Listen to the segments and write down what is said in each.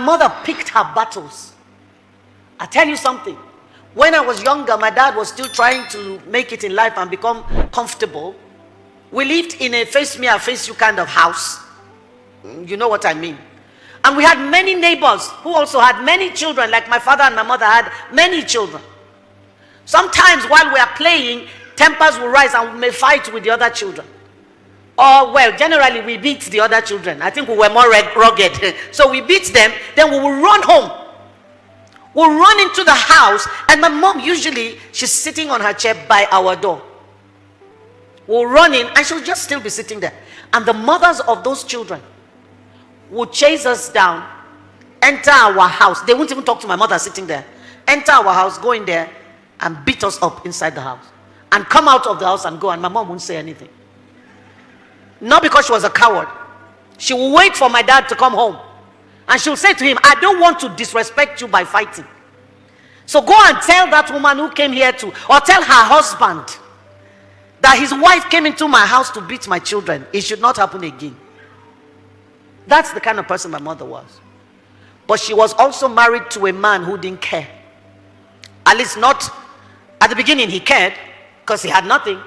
mother picked her battles. I tell you something. When I was younger, my dad was still trying to make it in life and become comfortable. We lived in a face me, I face you kind of house. You know what I mean. And we had many neighbors who also had many children, like my father and my mother had many children. Sometimes while we are playing, tempers will rise and we may fight with the other children. Or, well, generally we beat the other children. I think we were more rugged. So we beat them, then we will run home. We'll run into the house, and my mom usually, she's sitting on her chair by our door. We'll run in, and she'll just still be sitting there. And the mothers of those children will chase us down, enter our house. They won't even talk to my mother sitting there. Enter our house, go in there, and beat us up inside the house. And come out of the house and go, and my mom won't say anything. Not because she was a coward. She will wait for my dad to come home. And she'll say to him, I don't want to disrespect you by fighting. So go and tell that woman who came here to, or tell her husband that his wife came into my house to beat my children. It should not happen again. That's the kind of person my mother was. But she was also married to a man who didn't care. At least not, at the beginning he cared, because he had nothing.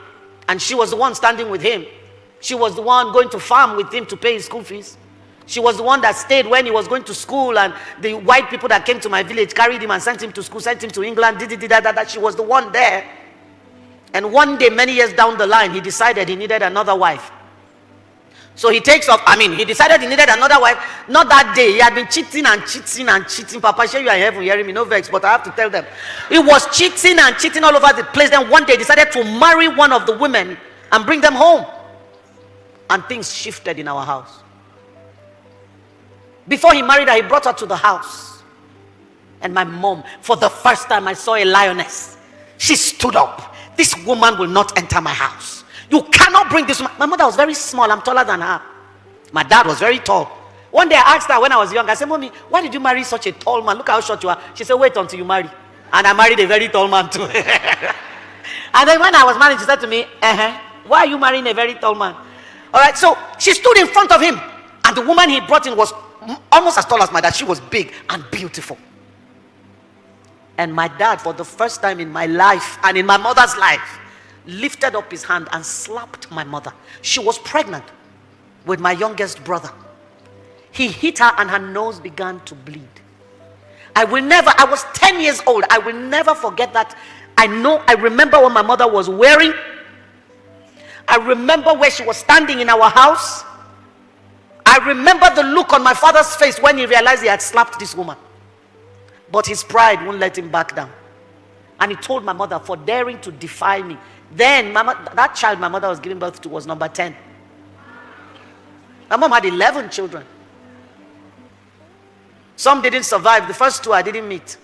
And she was the one standing with him. She was the one going to farm with him to pay his school fees. She was the one that stayed when he was going to school, and the white people that came to my village carried him and sent him to school, sent him to England, that. She was the one there. And one day, many years down the line, he decided he needed another wife. So he takes off. He decided he needed another wife. Not that day. He had been cheating and cheating and cheating. Papa, share you are in heaven hearing me, no vex, but I have to tell them. He was cheating and cheating all over the place. Then one day, he decided to marry one of the women and bring them home. And things shifted in our house. Before he married her, he brought her to the house. And my mom, for the first time, I saw a lioness. She stood up. This woman will not enter my house. You cannot bring this woman. My mother was very small. I'm taller than her. My dad was very tall. One day I asked her when I was young, I said, Mommy, why did you marry such a tall man? Look how short you are. She said, wait until you marry. And I married a very tall man too. And then when I was married, she said to me, why are you marrying a very tall man? All right, so she stood in front of him. And the woman he brought in was almost as tall as my dad. She was big and beautiful. And my dad, for the first time in my life and in my mother's life, lifted up his hand and slapped my mother. She was pregnant with my youngest brother. He hit her and her nose began to bleed. I was 10 years old. I will never forget that. I remember what my mother was wearing. I remember where she was standing in our house. I remember the look on my father's face when he realized he had slapped this woman. But his pride won't let him back down. And he told my mother, for daring to defy me. Then, that child my mother was giving birth to was number 10. My mom had 11 children. Some didn't survive. The first 2 I didn't meet.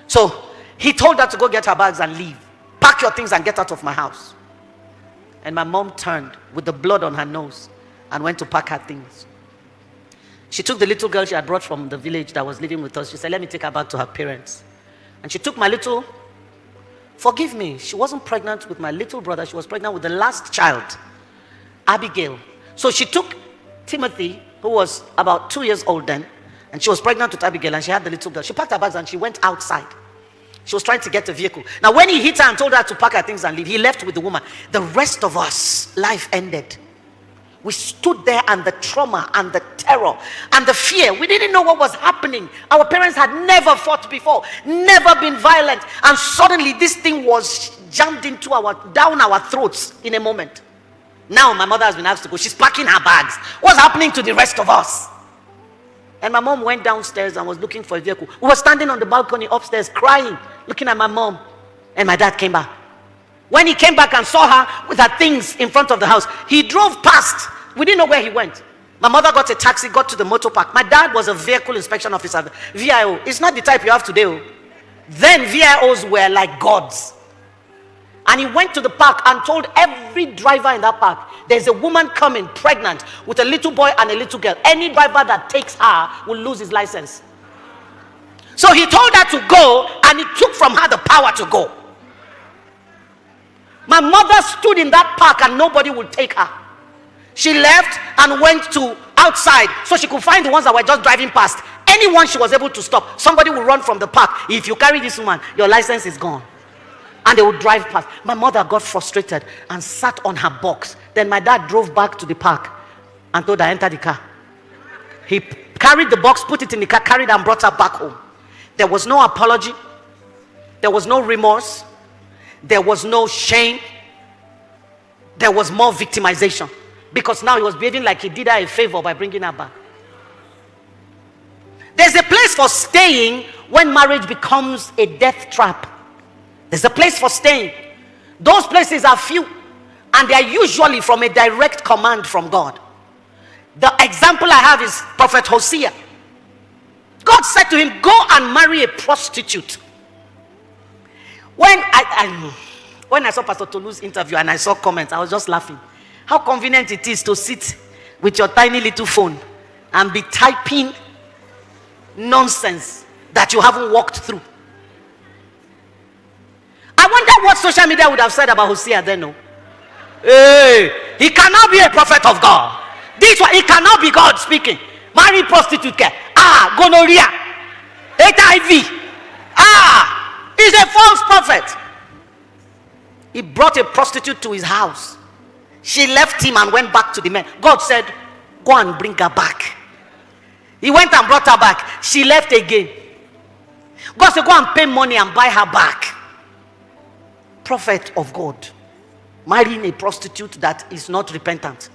So, he told her to go get her bags and leave. Pack your things and get out of my house. And my mom turned with the blood on her nose and went to pack her things. She took the little girl she had brought from the village that was living with us. She said, let me take her back to her parents. And she took my little, forgive me, she wasn't pregnant with my little brother. She was pregnant with the last child, Abigail. So she took Timothy, who was about 2 years old then, and she was pregnant with Abigail, and she had the little girl. She packed her bags and she went outside. She was trying to get a vehicle. Now when he hit her and told her to pack her things and leave, he left with the woman. The rest of us, life ended. We stood there, and the trauma and the terror and the fear, we didn't know what was happening. Our parents had never fought before, never been violent, and suddenly this thing was jammed into down our throats in a moment. Now my mother has been asked to go. She's packing her bags. What's happening to the rest of us? And my mom went downstairs and was looking for a vehicle. We were standing on the balcony upstairs crying, looking at my mom. And my dad came back. When he came back and saw her with her things in front of the house, he drove past. We didn't know where he went. My mother got a taxi, got to the motor park. My dad was a vehicle inspection officer, VIO. It's not the type you have today. Then VIOs were like gods. And he went to the park and told every driver in that park, there's a woman coming pregnant with a little boy and a little girl. Any driver that takes her will lose his license. So he told her to go, and he took from her the power to go. My mother stood in that park and nobody would take her. She left and went to outside so she could find the ones that were just driving past. Anyone she was able to stop, somebody will run from the park. If you carry this woman, your license is gone. And they would drive past. My mother got frustrated and sat on her box. Then my dad drove back to the park and told her, enter the car. He carried the box, put it in the car, carried and brought her back home. There was no apology. There was no remorse. There was no shame. There was more victimization. Because now he was behaving like he did her a favor by bringing her back. There's a place for staying when marriage becomes a death trap. There's a place for staying. Those places are few, and they are usually from a direct command from God. The example I have is Prophet Hosea. God said to him, go and marry a prostitute. When I saw Pastor Tolu's interview and I saw comments, I was just laughing. How convenient it is to sit with your tiny little phone and be typing nonsense that you haven't walked through. I wonder what social media would have said about Hosea then. No? Hey, he cannot be a prophet of God. This one, he cannot be God speaking. Marry prostitute. Gonorrhea, HIV. He's a false prophet. He brought a prostitute to his house. She left him and went back to the men. God said, go and bring her back. He went and brought her back. She left again. God said, go and pay money and buy her back. Prophet of God marrying a prostitute that is not repentant.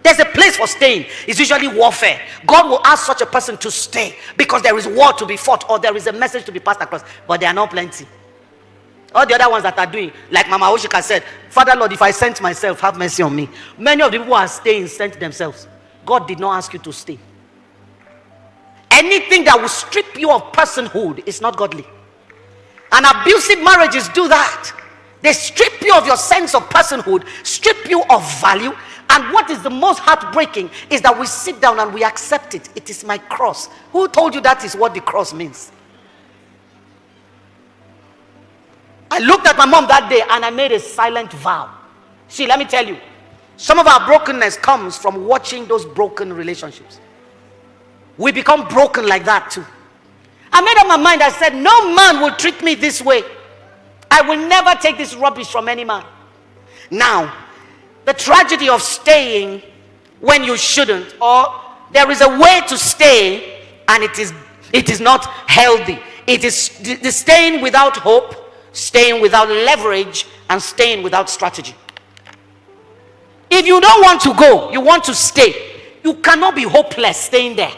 There's a place for staying. It's usually warfare. God will ask such a person to stay because there is war to be fought or there is a message to be passed across. But there are not plenty. All the other ones that are doing, like Mama Oshika said, Father Lord, if I sent myself, have mercy on me. Many of the people who are staying sent themselves. God did not ask you to stay. Anything that will strip you of personhood is not godly. And abusive marriages do that. They strip you of your sense of personhood, strip you of value. And what is the most heartbreaking is that we sit down and we accept it. It is my cross. Who told you that is what the cross means? I looked at my mom that day and I made a silent vow. See, let me tell you, some of our brokenness comes from watching those broken relationships. We become broken like that too. I made up my mind. I said, no man will treat me this way. I will never take this rubbish from any man. Now, the tragedy of staying when you shouldn't, or there is a way to stay and it is not healthy. It is the staying without hope, staying without leverage, and staying without strategy. If you don't want to go, you want to stay, you cannot be hopeless staying there.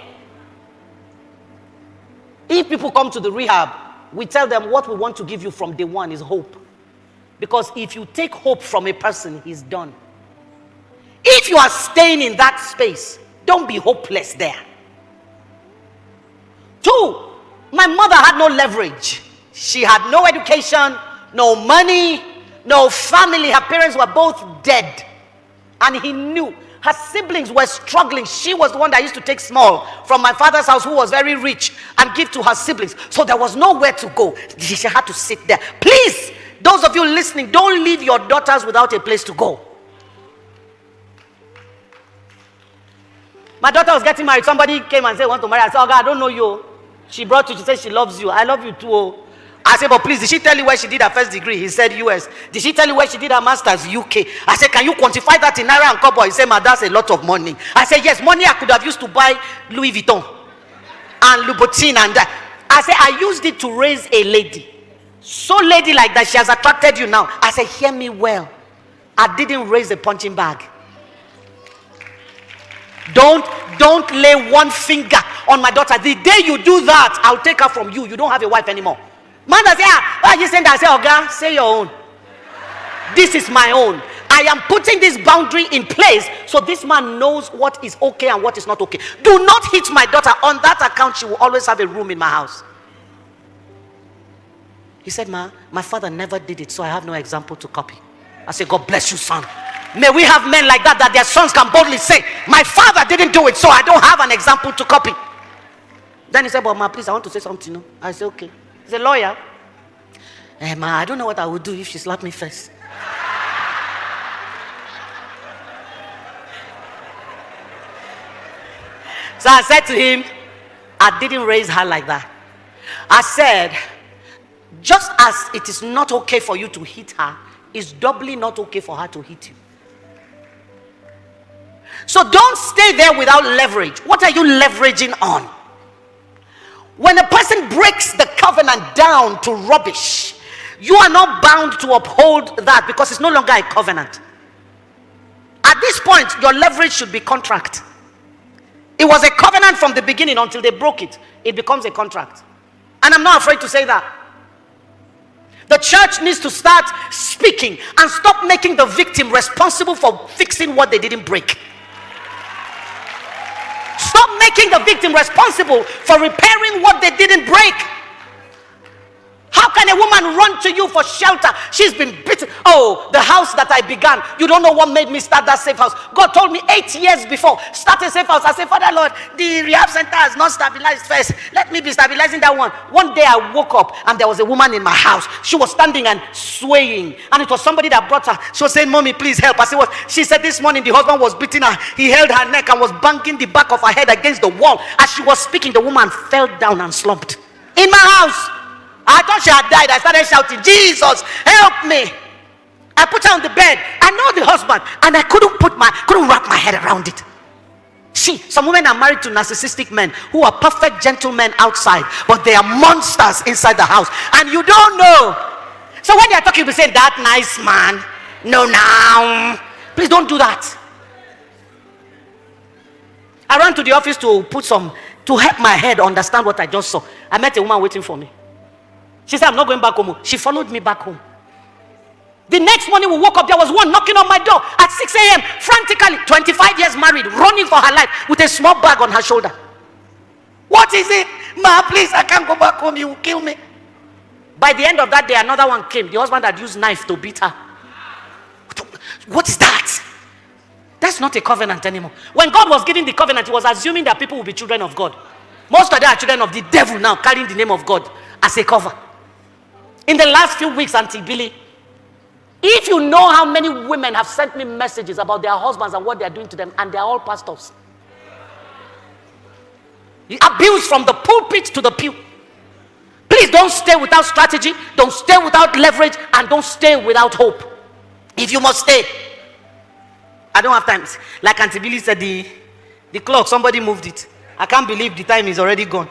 If people come to the rehab, we tell them what we want to give you from day one is hope. Because if you take hope from a person, he's done. If you are staying in that space, don't be hopeless there. 2, my mother had no leverage. She had no education, no money, no family. Her parents were both dead. And he knew. Her siblings were struggling. She was the one that used to take small from my father's house, who was very rich, and give to her siblings. So there was nowhere to go. She had to sit there. Please, those of you listening, don't leave your daughters without a place to go. My daughter was getting married. Somebody came and said, want to marry. I said, oh God, I don't know you. She brought you. She said she loves you. I love you too. Oh. I said, but please, did she tell you where she did her first degree? He said US. Did she tell you where she did her master's? UK. I said, can you quantify that in naira and kobo? He said, ma, that's a lot of money. I said, yes, money I could have used to buy Louis Vuitton and Louboutin and that. I said, I used it to raise a lady. So lady like that, she has attracted you now. I said, hear me well. I didn't raise a punching bag. Don't lay one finger on my daughter. The day you do that, I'll take her from you. You don't have a wife anymore. Man that say, why are you saying that? I say, oh God, say your own. This is my own. I am putting this boundary in place so this man knows what is okay and what is not okay. Do not hit my daughter. On that account, she will always have a room in my house. He said, ma, my father never did it, so I have no example to copy. I said, God bless you, son. May we have men like that their sons can boldly say, my father didn't do it, so I don't have an example to copy. Then he said, but ma, please, I want to say something. No? I said, okay. He's a lawyer. Ma, I don't know what I would do if she slapped me first. So I said to him, I didn't raise her like that. I said, just as it is not okay for you to hit her, it's doubly not okay for her to hit you. So don't stay there without leverage. What are you leveraging on? When a person breaks the covenant down to rubbish, you are not bound to uphold that because it's no longer a covenant. At this point, your leverage should be contract. It was a covenant from the beginning until they broke it. It becomes a contract. And I'm not afraid to say that. The church needs to start speaking and stop making the victim responsible for fixing what they didn't break. Stop making the victim responsible for repairing what they didn't break. How can a woman run to you for shelter? She's been beaten. Oh, the house that I began. You don't know what made me start that safe house. God told me 8 years before, start a safe house. I said, Father Lord, the rehab center has not stabilized first. Let me be stabilizing that one. One day I woke up and there was a woman in my house. She was standing and swaying. And it was somebody that brought her. She was saying, Mommy, please help. I said, what? She said this morning the husband was beating her. He held her neck and was banging the back of her head against the wall. As she was speaking, the woman fell down and slumped. In my house. I thought she had died. I started shouting, Jesus, help me. I put her on the bed. I know the husband, and I couldn't wrap my head around it. See, some women are married to narcissistic men who are perfect gentlemen outside, but they are monsters inside the house, and you don't know. So when they are talking, you be saying, that nice man. No, now. Please don't do that. I ran to the office to help my head understand what I just saw. I met a woman waiting for me. She said, I'm not going back home. She followed me back home. The next morning we woke up, there was one knocking on my door at 6 a.m. frantically, 25 years married, running for her life with a small bag on her shoulder. What is it? Ma, please, I can't go back home. You will kill me. By the end of that day, another one came. The husband had used knife to beat her. What is that? That's not a covenant anymore. When God was giving the covenant, he was assuming that people will be children of God. Most of them are children of the devil now, carrying the name of God as a cover. In the last few weeks, Auntie Billy, if you know how many women have sent me messages about their husbands and what they are doing to them, and they are all pastors. Abuse from the pulpit to the pew. Please don't stay without strategy, don't stay without leverage, and don't stay without hope. If you must stay. I don't have time. Like Auntie Billy said, the clock, somebody moved it. I can't believe the time is already gone.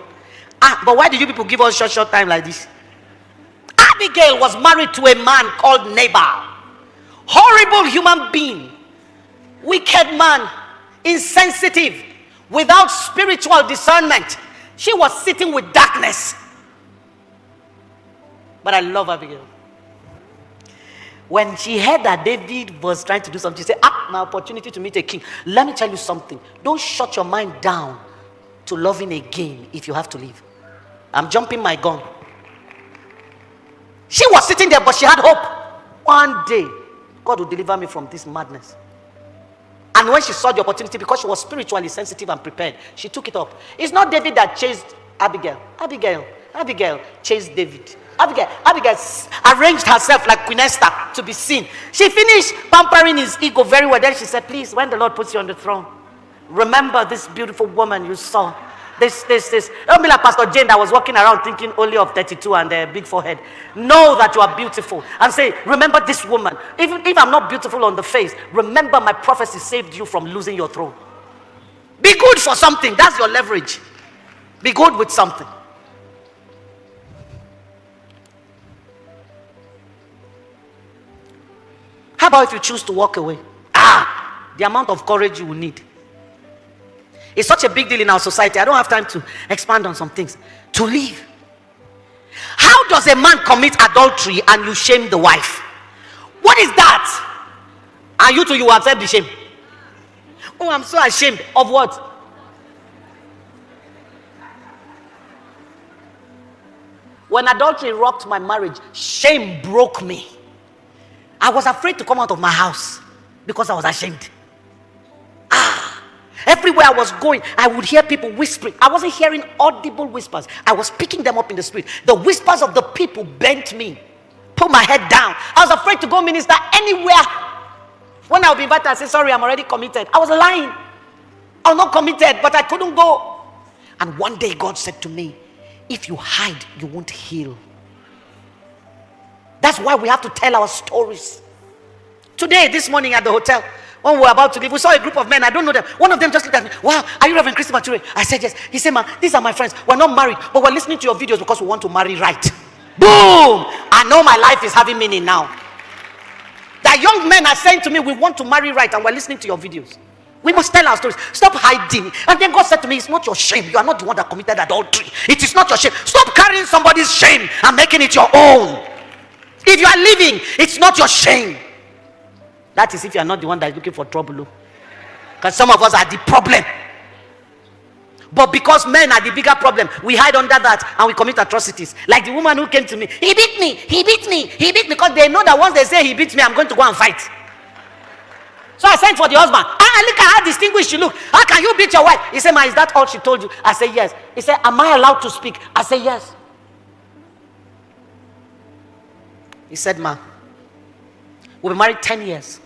But why did you people give us short time like this? Abigail was married to a man called Nabal. Horrible human being. Wicked man. Insensitive. Without spiritual discernment. She was sitting with darkness. But I love Abigail. When she heard that David was trying to do something, she said, my opportunity to meet a king. Let me tell you something. Don't shut your mind down to loving again if you have to leave. I'm jumping my gun. She was sitting there, but she had hope. One day, God will deliver me from this madness. And when she saw the opportunity, because she was spiritually sensitive and prepared, she took it up. It's not David that chased Abigail. Abigail chased David. Abigail arranged herself like Queen Esther to be seen. She finished pampering his ego very well. Then she said, please, when the Lord puts you on the throne, remember this beautiful woman you saw. This. Don't be like Pastor Jane that was walking around thinking only of 32 and a big forehead. Know that you are beautiful. And say, remember this woman. Even if I'm not beautiful on the face, remember my prophecy saved you from losing your throne. Be good for something. That's your leverage. Be good with something. How about if you choose to walk away? The amount of courage you will need. It's such a big deal in our society. I don't have time to expand on some things. To leave. How does a man commit adultery and you shame the wife? What is that? And you too, you accept the shame. Oh, I'm so ashamed. Of what? When adultery rocked my marriage, shame broke me. I was afraid to come out of my house because I was ashamed. Everywhere I was going, I would hear people whispering. I wasn't hearing audible whispers. I was picking them up in the spirit. The whispers of the people bent me, put my head down. I was afraid to go minister anywhere. When I would be invited, I said, sorry, I'm already committed. I was lying. I was not committed, but I couldn't go. And one day God said to me, if you hide, you won't heal. That's why we have to tell our stories. Today, this morning at the hotel, when we were about to leave, we saw a group of men. I don't know them. One of them just looked at me. Wow, are you Reverend CHRISTIE Bature? I said yes. He said, man, these are my friends. We're not married, but we're listening to your videos because we want to marry right. Boom! I know my life is having meaning now. That young men are saying to me, we want to marry right, and we're listening to your videos. We must tell our stories. Stop hiding. And then God said to me, it's not your shame. You are not the one that committed adultery. It is not your shame. Stop carrying somebody's shame and making it your own. If you are living, it's not your shame. That is if you are not the one that is looking for trouble. Because some of us are the problem. But because men are the bigger problem, we hide under that and we commit atrocities. Like the woman who came to me. He beat me. He beat me. He beat me. Because they know that once they say he beats me, I'm going to go and fight. So I sent for the husband. Look at how distinguished you look. How can you beat your wife? He said, ma, is that all she told you? I said, yes. He said, am I allowed to speak? I said, yes. He said, ma, we've been married 10 years.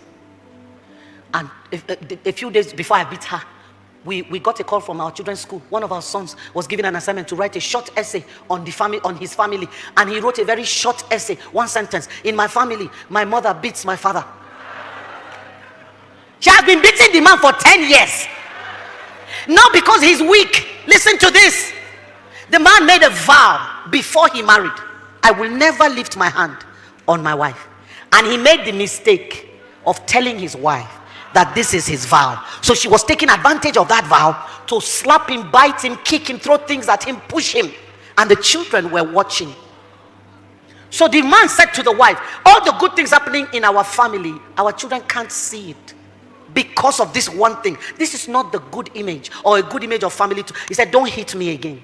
And a few days before I beat her, we got a call from our children's school. One of our sons was given an assignment to write a short essay on his family. And he wrote a very short essay, one sentence. In my family, my mother beats my father. She has been beating the man for 10 years. Not because he's weak. Listen to this. The man made a vow before he married. I will never lift my hand on my wife. And he made the mistake of telling his wife that this is his vow. So she was taking advantage of that vow to slap him, bite him, kick him, throw things at him, push him. And the children were watching. So the man said to the wife, all the good things happening in our family, our children can't see it. Because of this one thing. This is not the good image or a good image of family. He said, don't hit me again.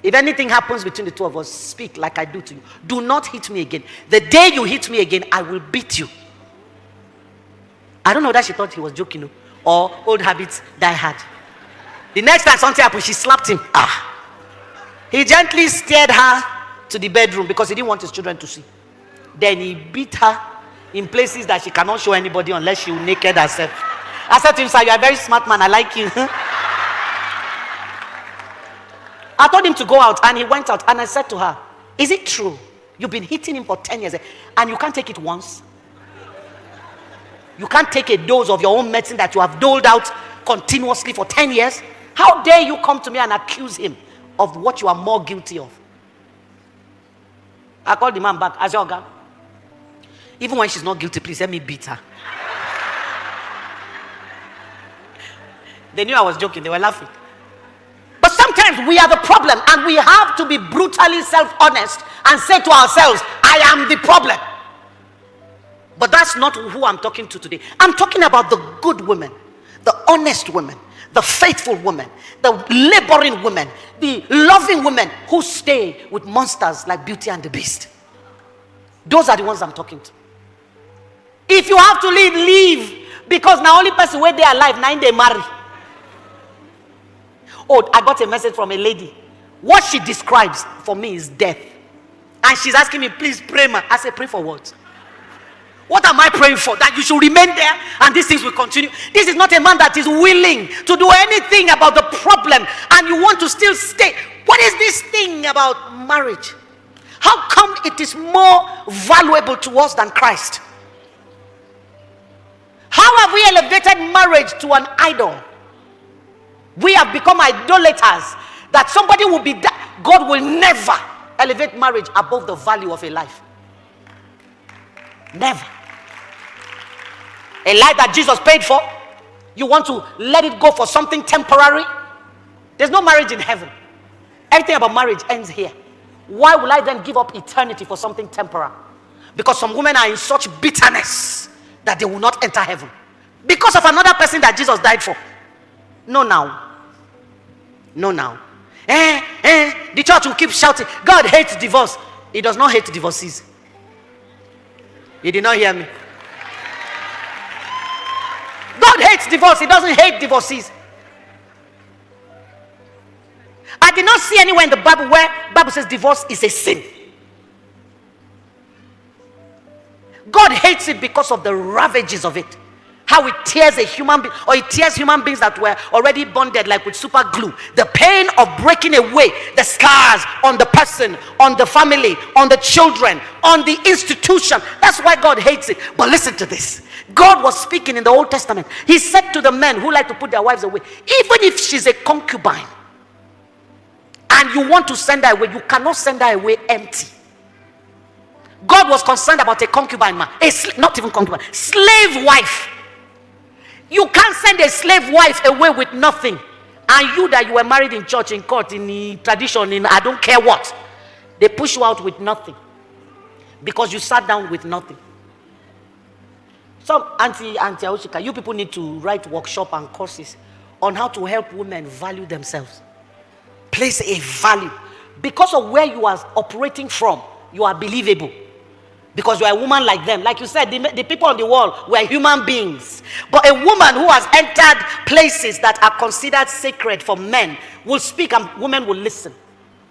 If anything happens between the two of us, speak like I do to you. Do not hit me again. The day you hit me again, I will beat you. I don't know that she thought he was joking, or old habits die hard. The next time something happened, she slapped him. He gently steered her to the bedroom because he didn't want his children to see. Then he beat her in places that she cannot show anybody unless she will naked herself. I said to him, sir, you are a very smart man. I like you. I told him to go out, and he went out. And I said to her, is it true? You've been hitting him for 10 years and you can't take it once? You can't take a dose of your own medicine that you have doled out continuously for 10 years? How dare you come to me and accuse him of what you are more guilty of? I called the man back. I said, Oga, even when she's not guilty, please let me beat her. They knew I was joking. They were laughing. But sometimes we are the problem, and we have to be brutally self-honest and say to ourselves, I am the problem. But that's not who I'm talking to today. I'm talking about the good women, the honest women, the faithful women, the laboring women, the loving women who stay with monsters like Beauty and the Beast. Those are the ones I'm talking to. If you have to leave, leave. Because now only person where they are alive, now they marry. Oh, I got a message from a lady. What she describes for me is death. And she's asking me, please pray, ma. I say, pray for what? What am I praying for? That you should remain there and these things will continue. This is not a man that is willing to do anything about the problem, and you want to still stay. What is this thing about marriage? How come it is more valuable to us than Christ? How have we elevated marriage to an idol? We have become idolaters. That somebody will be God will never elevate marriage above the value of a life. Never. A life that Jesus paid for, you want to let it go for something temporary? There's no marriage in heaven. Everything about marriage ends here. Why will I then give up eternity for something temporary? Because some women are in such bitterness that they will not enter heaven because of another person that Jesus died for. No now. No now. The church will keep shouting, God hates divorce. He does not hate divorcees. You did not hear me. God hates divorce. He doesn't hate divorcees. I did not see anywhere in the Bible where the Bible says divorce is a sin. God hates it because of the ravages of it. How it tears a human being, or it tears human beings that were already bonded like with super glue. The pain of breaking away, the scars on the person, on the family, on the children, on the institution. That's why God hates it. But listen to this. God was speaking in the Old Testament. He said to the men who like to put their wives away, even if she's a concubine and you want to send her away, you cannot send her away empty. God was concerned about a concubine man, not even concubine, slave wife. You can't send a slave wife away with nothing. And you that you were married in church, in court, in the tradition, in I don't care what, they push you out with nothing because you sat down with nothing. Some Auntie Aushika, you people need to write workshop and courses on how to help women value themselves. Place a value. Because of where you are operating from, you are believable. Because you are a woman like them. Like you said, the people on the wall were human beings. But a woman who has entered places that are considered sacred for men will speak and women will listen.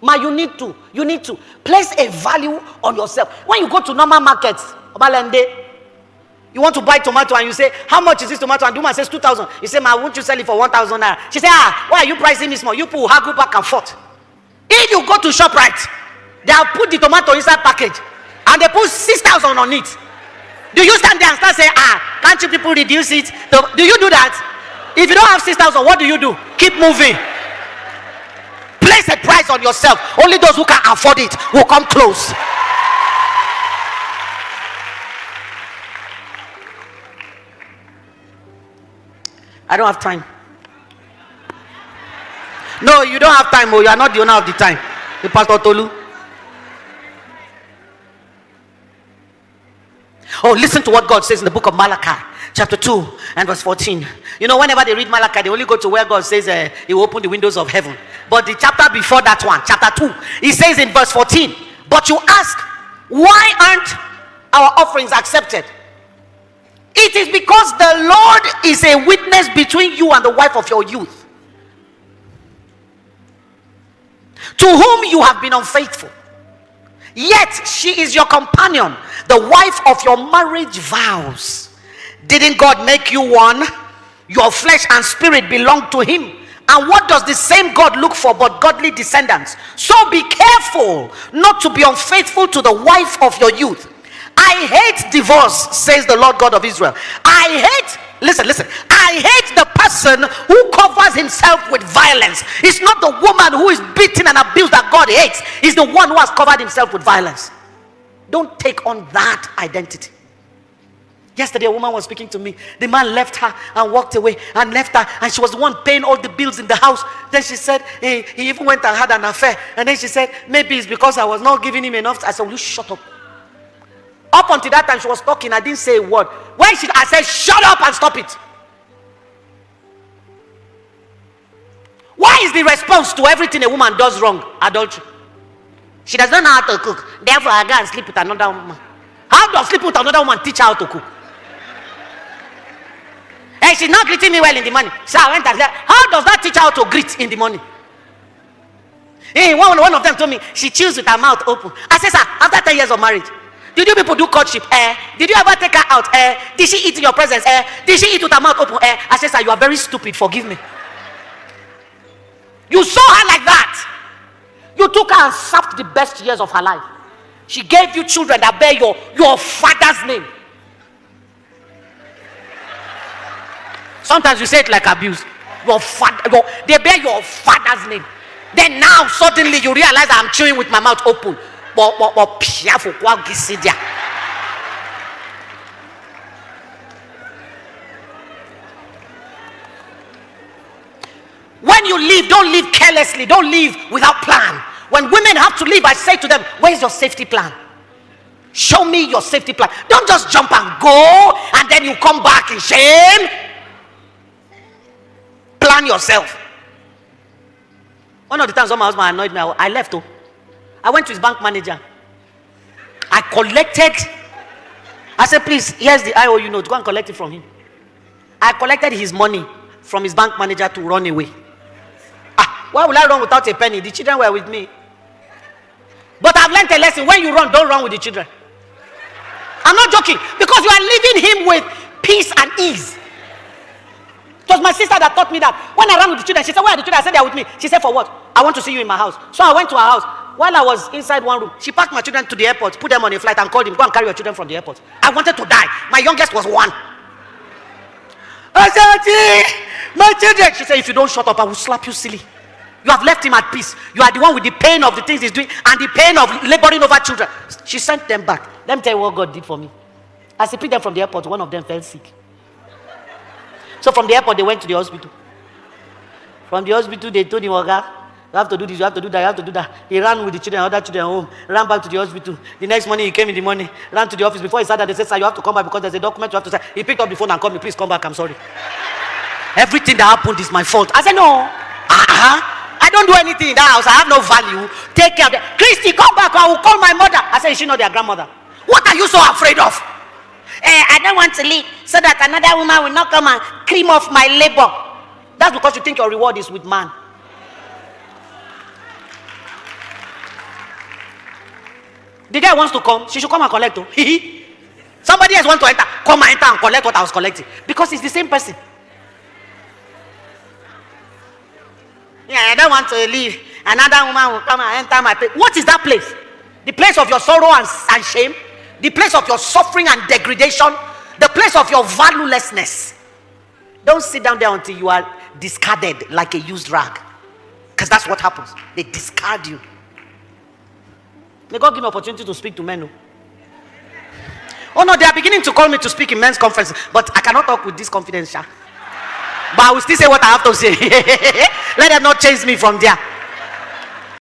Ma, you need to place a value on yourself. When you go to normal markets, you want to buy tomato and you say, how much is this tomato? And the woman says 2,000. You say, ma, won't you sell it for 1,000 naira? She say, why are you pricing me small? You put haggle back and forth. If you go to ShopRite, they have put the tomato inside package and they put 6,000 on it. Do you stand there and start saying, can't you people reduce it? Do you do that? If you don't have 6,000, what do? Keep moving. Place a price on yourself. Only those who can afford it will come close. I don't have time. No, you don't have time. Oh, you are not the owner of the time. The Pastor Tolu. Oh, listen to what God says in the book of Malachi, chapter 2 and verse 14. You know, whenever they read Malachi, they only go to where God says he will open the windows of heaven. But the chapter before that one, chapter 2, he says in verse 14, but you ask, why aren't our offerings accepted? It is because the Lord is a witness between you and the wife of your youth, to whom you have been unfaithful. Yet she is your companion, the wife of your marriage vows. Didn't God make you one? Your flesh and spirit belong to him. And what does the same God look for but godly descendants? So be careful not to be unfaithful to the wife of your youth. I hate divorce, says the Lord God of Israel. Listen, I hate the person who covers himself with violence. It's not the woman who is beaten and abused that God hates. It's the one who has covered himself with violence. Don't take on that identity. Yesterday a woman was speaking to me. The man left her and walked away and left her, and she was the one paying all the bills in the house. Then she said he even went and had an affair. And then she said, maybe it's because I was not giving him enough. I said, will you shut up? Up until that time she was talking, I didn't say a word. I said, shut up and stop it. Why is the response to everything a woman does wrong adultery? She does not know how to cook, therefore I go and sleep with another woman. How does sleep with another woman teach her how to cook? And she's not greeting me well in the morning. So I went and said, how does that teach her how to greet in the morning? Hey, one of them told me she chews with her mouth open. I said, sir, after 10 years of marriage, did you people do courtship? Did you ever take her out? Did she eat in your presence? Did she eat with her mouth open? I said, sir, you are very stupid. Forgive me. You saw her like that. You took her and sapped the best years of her life. She gave you children that bear your father's name. Sometimes you say it like abuse. They bear your father's name. Then now suddenly you realize I'm chewing with my mouth open. When you leave, don't leave carelessly. Don't leave without plan. When women have to leave, I say to them, where's your safety plan? Show me your safety plan. Don't just jump and go and then you come back in shame. Plan yourself. One of the times when my husband annoyed me, I left. I went to his bank manager. I collected. I said, please, here's the IOU note. Go and collect it from him. I collected his money from his bank manager to run away. Why will I run without a penny? The children were with me. But I've learned a lesson. When you run, don't run with the children. I'm not joking. Because you are leaving him with peace and ease. It was my sister that taught me that. When I ran with the children, she said, where are the children? I said, they are with me. She said, for what? I want to see you in my house. So I went to her house. While I was inside one room, she packed my children to the airport, put them on a flight and called him, go and carry your children from the airport. I wanted to die. My youngest was 1. I said, my children. She said, if you don't shut up, I will slap you silly. You have left him at peace. You are the one with the pain of the things he's doing and the pain of laboring over children. She sent them back. Let me tell you what God did for me. As he picked them from the airport, one of them fell sick. So from the airport, they went to the hospital. From the hospital, they told him, Oga, you have to do this, you have to do that, you have to do that. He ran with the children, other children home, ran back to the hospital. The next morning, he came in the morning, ran to the office. Before he sat there, they said, sir, you have to come back because there's a document you have to sign. He picked up the phone and called me, please come back, I'm sorry. Everything that happened is my fault. I said, no. I don't do anything in that house. I have no value. Take care of them. Christy, come back or I will call my mother. I said, is she not their grandmother? What are you so afraid of? I don't want to leave so that another woman will not come and cream off my labor. That's because you think your reward is with man. The guy wants to come. She should come and collect. Somebody else wants to enter. Come and enter and collect what I was collecting. Because it's the same person. Yeah, I don't want to leave. Another woman will come and enter my place. What is that place? The place of your sorrow and shame? The place of your suffering and degradation? The place of your valuelessness? Don't sit down there until you are discarded like a used rag. Because that's what happens. They discard you. May God give me opportunity to speak to men. Oh no, they are beginning to call me to speak in men's conferences. But I cannot talk with this confidence. But I will still say what I have to say. Let them not chase me from there.